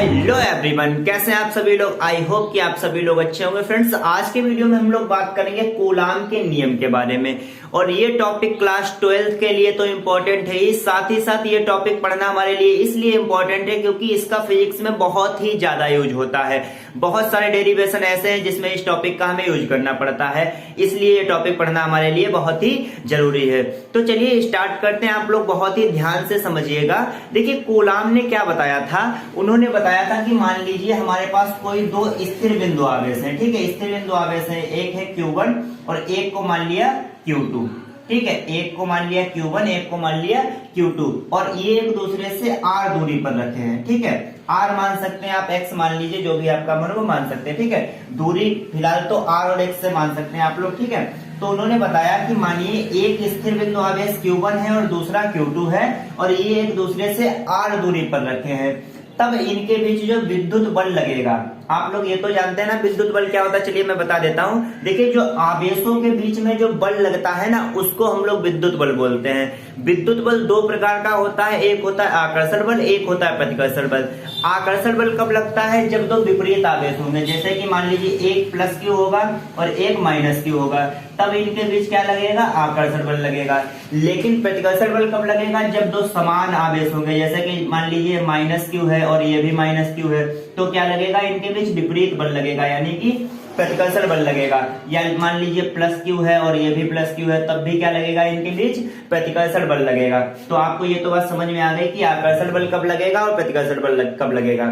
Hello everyone, कैसे हैं आप सभी लोग। आई होप कि आप सभी लोग अच्छे होंगे। फ्रेंड्स, आज के वीडियो में हम लोग बात करेंगे कूलाम के नियम के बारे में। और ये टॉपिक क्लास 12th के लिए तो इम्पोर्टेंट है ही, साथ ये टॉपिक पढ़ना हमारे लिए इसलिए इम्पोर्टेंट है क्योंकि इसका फिजिक्स में बहुत ही ज्यादा यूज होता है। बहुत सारे डेरिवेशन ऐसे हैं जिसमें इस टॉपिक का हमें यूज करना पड़ता है, इसलिए ये टॉपिक पढ़ना हमारे लिए बहुत ही जरूरी है। तो चलिए स्टार्ट करते हैं। आप लोग बहुत ही ध्यान से समझिएगा। देखिए, कूलाम ने क्या बताया था। उन्होंने बताया था कि मान लीजिए हमारे पास कोई दो स्थिर बिंदु आवेश है। ठीक है, स्थिर बिंदु आवेश है, एक है Q1 और एक को मान लिया Q2। ठीक है, एक को मान लिया Q1, एक को मान लिया Q2 और ये एक दूसरे से R दूरी पर रखे हैं। ठीक है, R मान सकते हैं आप, X मान लीजिए, जो भी आपका मन वो मान सकते हैं। ठीक है, दूरी फिलहाल तो R और X से मान सकते हैं आप लोग। ठीक है, तो उन्होंने बताया कि मानिए एक स्थिर बिंदु आवेश Q1 है और दूसरा Q2 है और ये एक दूसरे से R दूरी पर रखे हैं। तब इनके बीच जो विद्युत बल लगेगा, आप लोग ये तो जानते हैं ना विद्युत बल क्या होता है। चलिए मैं बता देता हूं। देखिए, जो आवेशों के बीच में जो बल लगता है ना, उसको हम लोग विद्युत बल बोलते हैं। विद्युत बल दो प्रकार का होता है, एक होता है आकर्षण बल, एक होता है प्रतिकर्षण बल। आकर्षण बल कब लगता है? जब दो विपरीत आवेश होंगे, जैसे कि मान लीजिए एक प्लस क्यू होगा और एक माइनस क्यू होगा, तब इनके बीच क्या लगेगा? आकर्षण बल लगेगा। लेकिन प्रतिकर्षण बल कब लगेगा? जब दो समान आवेश होंगे, जैसे कि मान लीजिए माइनस क्यू है और ये भी माइनस क्यू है, तो क्या लगेगा? इनके बीच विपरीत बल लगेगा, यानी कि प्रतिकर्षण बल लगेगा। या मान लीजिए प्लस क्यू है और ये भी प्लस क्यू है, तब भी क्या लगेगा? इनके बीच प्रतिकर्षण बल लगेगा। तो आपको ये तो बात समझ में आ गई कि आकर्षण बल कब लगेगा और प्रतिकर्षण बल कब लगेगा।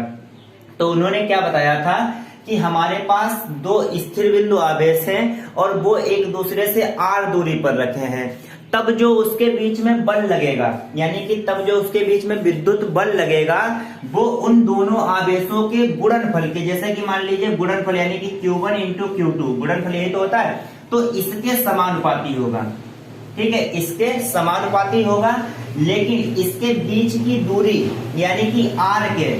तो उन्होंने क्या बताया था कि हमारे पास दो स्थिर बिंदु आवेश हैं और वो एक दूसरे से R दूरी पर रखे हैं। तब जो उसके बीच में बल लगेगा, यानी कि तब जो उसके बीच में विद्युत बल लगेगा, वो उन दोनों आवेशों के गुणनफल के, जैसे कि मान लीजिए गुणनफल यानी कि Q1 इंटू Q2, गुणनफल यही तो होता है, तो इसके समानुपाती होगा। ठीक है, इसके समानुपाती होगा। लेकिन इसके बीच की दूरी यानी कि R के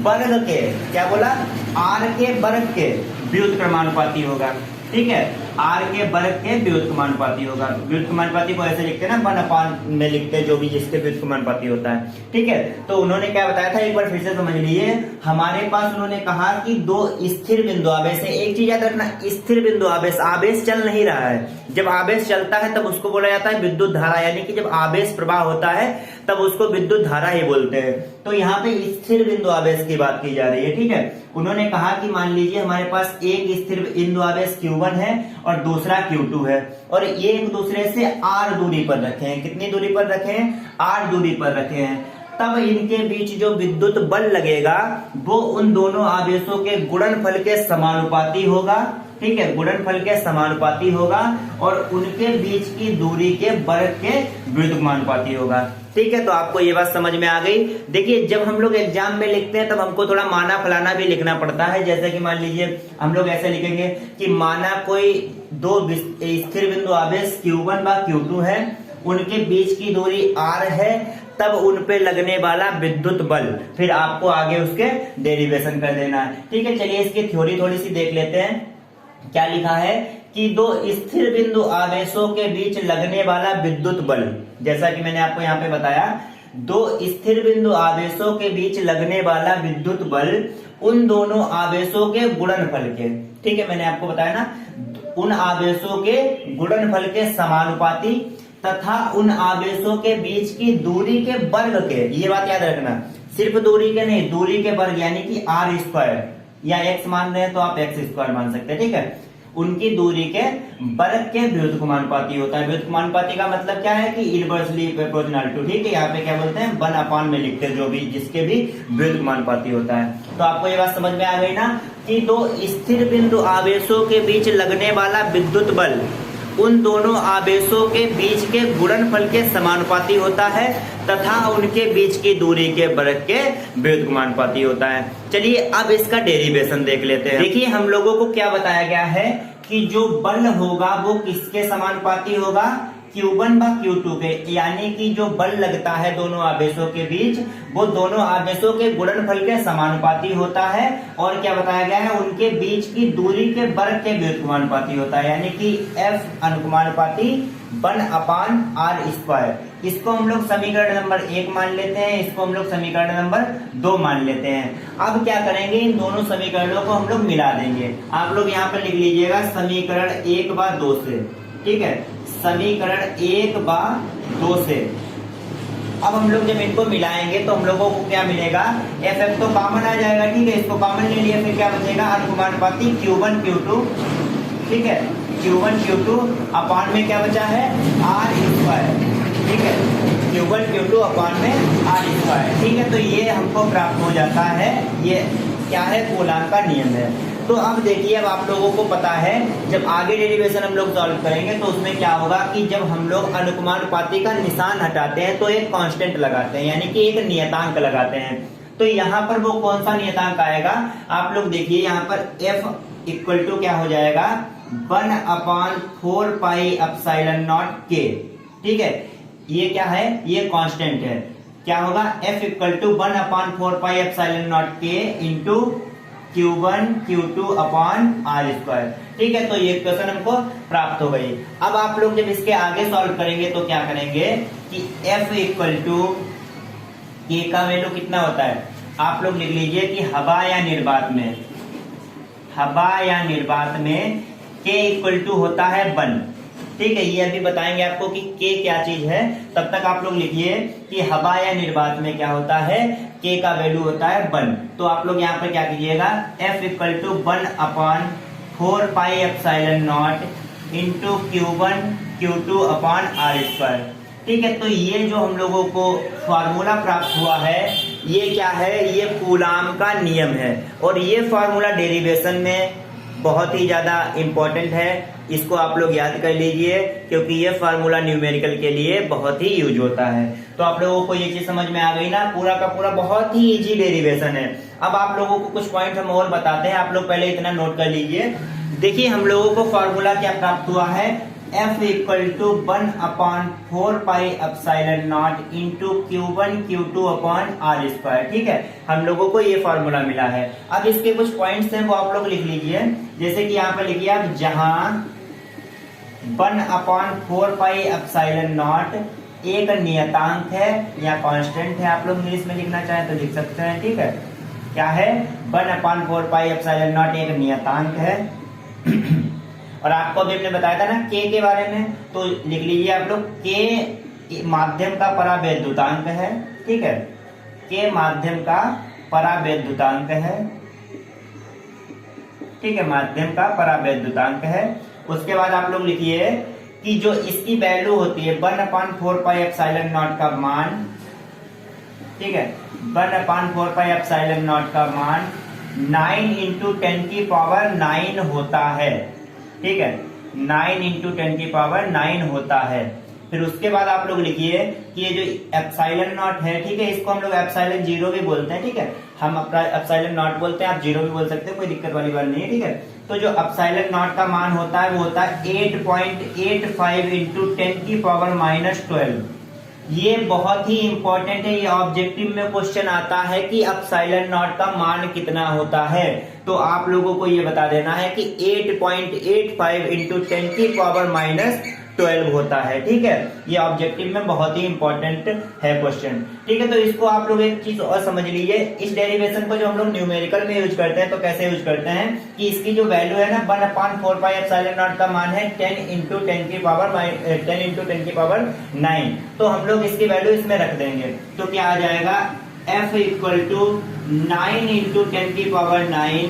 वर्ग के, क्या बोला? R के वर्ग के व्युत्क्रमानुपाती होगा। ठीक है, R के वर्ग के व्युत्क्रमानुपाती होगा। व्युत्क्रमानुपाती को ऐसे लिखते हैं ना, 1/, में लिखते हैं जो भी जिसके व्युत्क्रमानुपाती होता है। ठीक है, तो उन्होंने क्या बताया था, एक बार फिर से समझ लीजिए। हमारे पास उन्होंने कहा कि दो स्थिर बिंदु आवेश है। एक चीज याद रखना, स्थिर बिंदु आवेश, आवेश चल नहीं रहा है। जब आवेश चलता है तब उसको बोला जाता है विद्युत धारा, यानी कि जब आवेश प्रवाह होता है तब उसको विद्युत धारा ही बोलते हैं। तो यहाँ पे स्थिर बिंदु आवेश की बात की जा रही है। ठीक है, उन्होंने कहा कि मान लीजिए हमारे पास एक स्थिर बिंदु आवेश Q1 है और दूसरा Q2 है और ये एक दूसरे से R दूरी पर रखे हैं। कितनी दूरी पर रखे हैं? R दूरी पर रखे हैं। तब इनके बीच जो विद्युत बल लगेगा वो उन दोनों आवेशों के गुणनफल के समानुपाती होगा। ठीक है, गुणनफल के समानुपाती होगा और उनके बीच की दूरी के वर्ग के व्युत्क्रमानुपाती होगा। ठीक है, तो आपको ये बात समझ में आ गई। देखिए, जब हम लोग एग्जाम में लिखते हैं तब हमको थोड़ा माना फलाना भी लिखना पड़ता है। जैसे कि मान लीजिए हम लोग ऐसे लिखेंगे कि माना कोई दो स्थिर बिंदु आवेश Q1 व Q2 है, उनके बीच की दूरी R है, तब उन पे लगने वाला विद्युत बल, फिर आपको आगे उसके डेरिवेशन कर देना है। ठीक है, चलिए इसकी थ्योरी थोड़ी सी देख लेते हैं। क्या लिखा है कि दो स्थिर बिंदु आवेशों के बीच लगने वाला विद्युत बल, जैसा कि मैंने आपको यहाँ पे बताया, दो स्थिर बिंदु आवेशों के बीच लगने वाला विद्युत बल उन दोनों आवेशों के गुणनफल के, ठीक है, मैंने आपको बताया ना, उन आवेशों के गुणनफल के समानुपाती तथा उन आवेशों के बीच की दूरी के वर्ग के, ये बात याद रखना, सिर्फ दूरी के नहीं, दूरी के वर्ग यानी कि R² या x मान रहे हैं तो आप x² मान सकते हैं। ठीक है, उनकी दूरी के वर्ग के व्युत्क्रमानुपाती होता है। व्युत्क्रमानुपाती का मतलब क्या है कि इनवर्सली प्रोपोर्शनल टू। ठीक है, यहाँ पे क्या बोलते हैं? 1/, में लिखते हैं जो भी जिसके भी व्युत्क्रमानुपाती होता है। तो आपको ये बात समझ में आ गई ना कि दो स्थिर बिंदु आवेशों के बीच लगने वाला विद्युत बल उन दोनों आवेशों के बीच के गुणनफल के समानुपाती होता है तथा उनके बीच की दूरी के वर्ग के व्युत्क्रमानुपाती होता है। चलिए अब इसका डेरिवेशन देख लेते हैं। देखिए, हम लोगों को क्या बताया गया है कि जो बल होगा वो किसके समानुपाती होगा? Q1 व Q2 के, यानी कि जो बल लगता है दोनों आवेशों के बीच वो दोनों आवेशों के गुणनफल के समानुपाती होता है। और क्या बताया गया है? उनके बीच की दूरी के वर्ग के व्युत्क्रमानुपाती होता है, यानी कि F अनुक्रमानुपाती 1 अपान आर स्क्वायर। इसको हम लोग समीकरण नंबर 1 मान लेते हैं, इसको हम लोग समीकरण नंबर 2 मान लेते हैं। अब क्या करेंगे, इन दोनों समीकरणों को हम लोग मिला देंगे। आप लोग यहाँ पर लिख लीजिएगा समीकरण 1/2 से, ठीक है, समीकरण 1/2 से। अब हम लोग जब इनको मिलाएंगे तो हम लोगों को क्या मिलेगा, एफ तो कॉमन आ जाएगा, ठीक है, इसको कॉमन ले लिया, फिर क्या बचेगा अनुपाती Q1 Q2, ठीक है, Q1 Q2 अपान में क्या बचा है आर स्क्वायर, ठीक है, Q1 Q2 अपान में आर स्क्वायर, ठीक है। तो ये हमको प्राप्त हो जाता है, ये क्या है, कूलाम का नियम है। तो अब देखिए, अब आप लोगों को पता है जब आगे डेरिवेशन हम लोग सॉल्व करेंगे तो उसमें क्या होगा कि जब हम लोग अनुपाती का निशान हटाते हैं तो एक कांस्टेंट लगाते हैं, यानी कि एक नियतांक लगाते हैं। तो यहाँ पर वो कौन सा नियतांक आएगा, आप लोग देखिए, यहाँ पर f इक्वल टू क्या हो जाएगा 1/4 पाई एप्सिलॉन नॉट k, ठीक है, ये क्या है, ये कांस्टेंट है। क्या होगा, f equal to 1/4 pi epsilon naught k into Q1 Q2 upon R square, ठीक है। तो ये क्वेश्चन हमको प्राप्त हो गई। अब आप लोग जब इसके आगे सॉल्व करेंगे तो क्या करेंगे कि f इक्वल टू k का वैल्यू कितना होता है, आप लोग लिख लीजिए कि हवा या निर्वात में, हवा या निर्वात में k इक्वल टू होता है 1, ठीक है। ये अभी बताएंगे आपको कि k क्या चीज है, तब तक आप लोग लिखिए कि हवा या निर्वात में क्या होता है, k का वैल्यू होता है 1। तो आप लोग यहाँ पर क्या कीजिएगा, f equal to 1/4 pi epsilon naught into Q1 Q2 upon R square, ठीक है। तो ये जो हम लोगों को फार्मूला प्राप्त हुआ है, ये क्या है, ये कूलाम का नियम है। और ये फार्मूला डेरिवेशन में बहुत ही ज्यादा इंपॉर्टेंट है, इसको आप लोग याद कर लीजिए, क्योंकि ये फार्मूला न्यूमेरिकल के लिए बहुत ही यूज होता है। तो आप लोगों को ये चीज समझ में आ गई ना, पूरा का पूरा बहुत ही इजी डेरिवेशन है। अब आप लोगों को कुछ पॉइंट हम और बताते हैं, आप लोग पहले इतना नोट कर लीजिए। देखिए, हम लोगों को फार्मूला क्या प्राप्त हुआ है, f equal to 1/4 pi epsilon naught into Q1 Q2 upon R square, ठीक है, हम लोगों को ये फार्मूला मिला है। अब इसके कुछ पॉइंट्स हैं वो आप लोग लिख लीजिए, जैसे कि यहाँ पे लिखिए आप, जहां 1/4 पाई एप्सिलॉन नॉट एक नियतांक है या कांस्टेंट है, आप लोग इंग्लिश में लिखना चाहें तो लिख सकते हैं, ठीक है। क्या है, 1/4 पाई एप्सिलॉन नॉट एक नियतांक है। और आपको अभी हमने बताया था ना k के बारे में, तो लिख लीजिए आप लोग, k माध्यम का परावैद्युतांक है, ठीक है, k माध्यम का परावैद्युतांक है, ठीक है, माध्यम का परावैद्युतांक है। उसके बाद आप लोग लिखिए कि जो इसकी वैल्यू होती है 1/4 पाई एप्सिलॉन नॉट का मान, ठीक है, 1/4 पाई एप्सिलॉन नॉट का मान 9 इंटू 10 की पावर 9 होता है, ठीक है, 9 इंटू 10 की पावर 9 होता है। फिर उसके बाद आप लोग लिखिए कि ये जो एप्सिलॉन नॉट है, ठीक है, इसको हम लोग एप्सिलॉन 0 भी बोलते हैं, ठीक है, हम अपना एप्सिलॉन नॉट बोलते हैं, आप 0 भी बोल सकते हैं, कोई दिक्कत वाली बात नहीं है, ठीक है। तो जो एप्सिलॉन नॉट का मान होता है वो होता है 8.85 इंटू 10 की पावर -12। ये बहुत ही इंपॉर्टेंट है, ये ऑब्जेक्टिव में क्वेश्चन आता है कि एप्सिलॉन नॉट का मान कितना होता है। तो आप लोगों को ये बता देना है कि 8.85 इंटू 10 की पावर -12 होता है, ठीक है। ये ऑब्जेक्टिव में बहुत ही इंपॉर्टेंट है क्वेश्चन, ठीक है। तो इसको आप लोग एक चीज और समझ लीजिए, इस डेरिवेशन को जो हम लोग न्यूमेरिकल में यूज करते हैं तो कैसे यूज करते हैं कि इसकी जो वैल्यू है ना 1/4 पाई एप्सिलॉन नॉट का मान है 10 इंटू 10 की पावर 9, तो हम लोग इसकी वैल्यू इसमें रख देंगे। तो क्या आ जाएगा, f इक्वल टू 9 इंटू 10 की power 9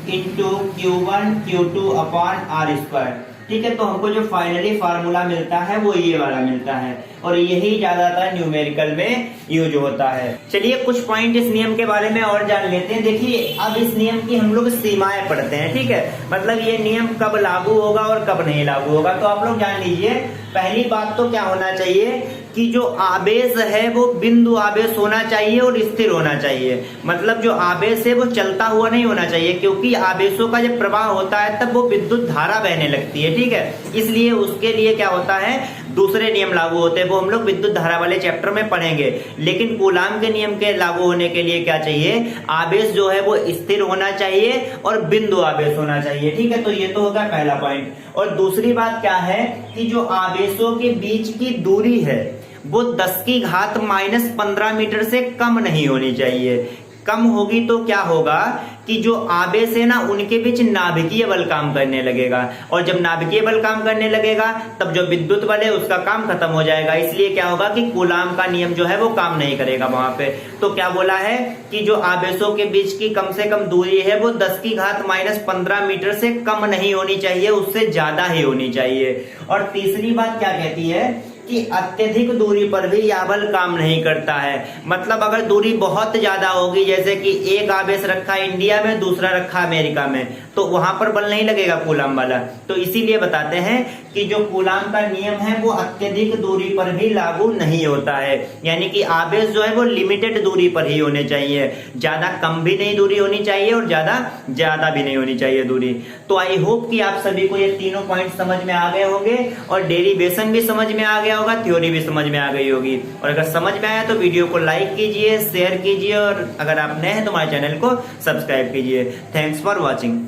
into Q1 Q2 upon R square, ठीक है। तो हमको जो फाइनली फार्मूला मिलता है वो ये वाला मिलता है, और यही ज्यादातर न्यूमेरिकल में यूज होता है। चलिए कुछ पॉइंट इस नियम के बारे में और जान लेते हैं। देखिए, अब इस नियम की हम लोग सीमाएं पढ़ते हैं, ठीक है, मतलब ये नियम कब लागू होगा और कब नहीं लागू होगा। तो आप लोग जान लीजिए, पहली बात तो क्या होना चाहिए कि जो आवेश है वो बिंदु आवेश होना चाहिए और स्थिर होना चाहिए। मतलब जो आवेश है वो चलता हुआ नहीं होना चाहिए, क्योंकि आवेशों का जब प्रवाह होता है तब वो विद्युत धारा बहने लगती है, ठीक है। इसलिए उसके लिए क्या होता है, दूसरे नियम लागू होते हैं, वो हम लोग विद्युत धारा वाले चैप्टर में पढ़ेंगे। लेकिन कूलाम के नियम के लागू होने के लिए क्या चाहिए, आवेश जो है वो स्थिर होना चाहिए और बिंदु आवेश होना चाहिए। ठीक है, तो ये तो होगा पहला पॉइंट। और दूसरी बात क्या है कि जो आवेशों के बीच की दूरी है वो 10 की घात -15 मीटर से कम नहीं होनी चाहिए। कम होगी तो क्या होगा कि जो आवेश है ना उनके बीच नाभिकीय बल काम करने लगेगा, और जब नाभिकीय बल काम करने लगेगा तब जो विद्युत बल है उसका काम खत्म हो जाएगा। इसलिए क्या होगा कि कूलाम का नियम जो है वो काम नहीं करेगा वहां पे। तो क्या बोला है कि जो आवेशों के बीच की कम से कम दूरी है वो 10 की घात -15 मीटर से कम नहीं होनी चाहिए, उससे ज्यादा ही होनी चाहिए। और तीसरी बात क्या कहती है कि अत्यधिक दूरी पर भी यह बल काम नहीं करता है। मतलब अगर दूरी बहुत ज्यादा होगी, जैसे कि एक आवेश रखा इंडिया में, दूसरा रखा अमेरिका में, तो वहां पर बल नहीं लगेगा कूलाम वाला। तो इसीलिए बताते हैं कि जो कूलाम का नियम है वो अत्यधिक दूरी पर भी लागू नहीं होता है। यानी कि आवेश जो है वो लिमिटेड दूरी पर ही होने चाहिए, ज्यादा कम भी नहीं दूरी होनी चाहिए और ज्यादा भी नहीं होनी चाहिए दूरी। तो आई होप कि आप सभी को ये तीनों पॉइंट समझ में आ गए होंगे, और डेरिवेशन भी समझ में आ गया होगा, थ्योरी भी समझ में आ गई होगी। और अगर समझ में आया तो वीडियो को लाइक कीजिए, शेयर कीजिए, और अगर आप नए हैं तो हमारे चैनल को सब्सक्राइब कीजिए। Thanks for watching.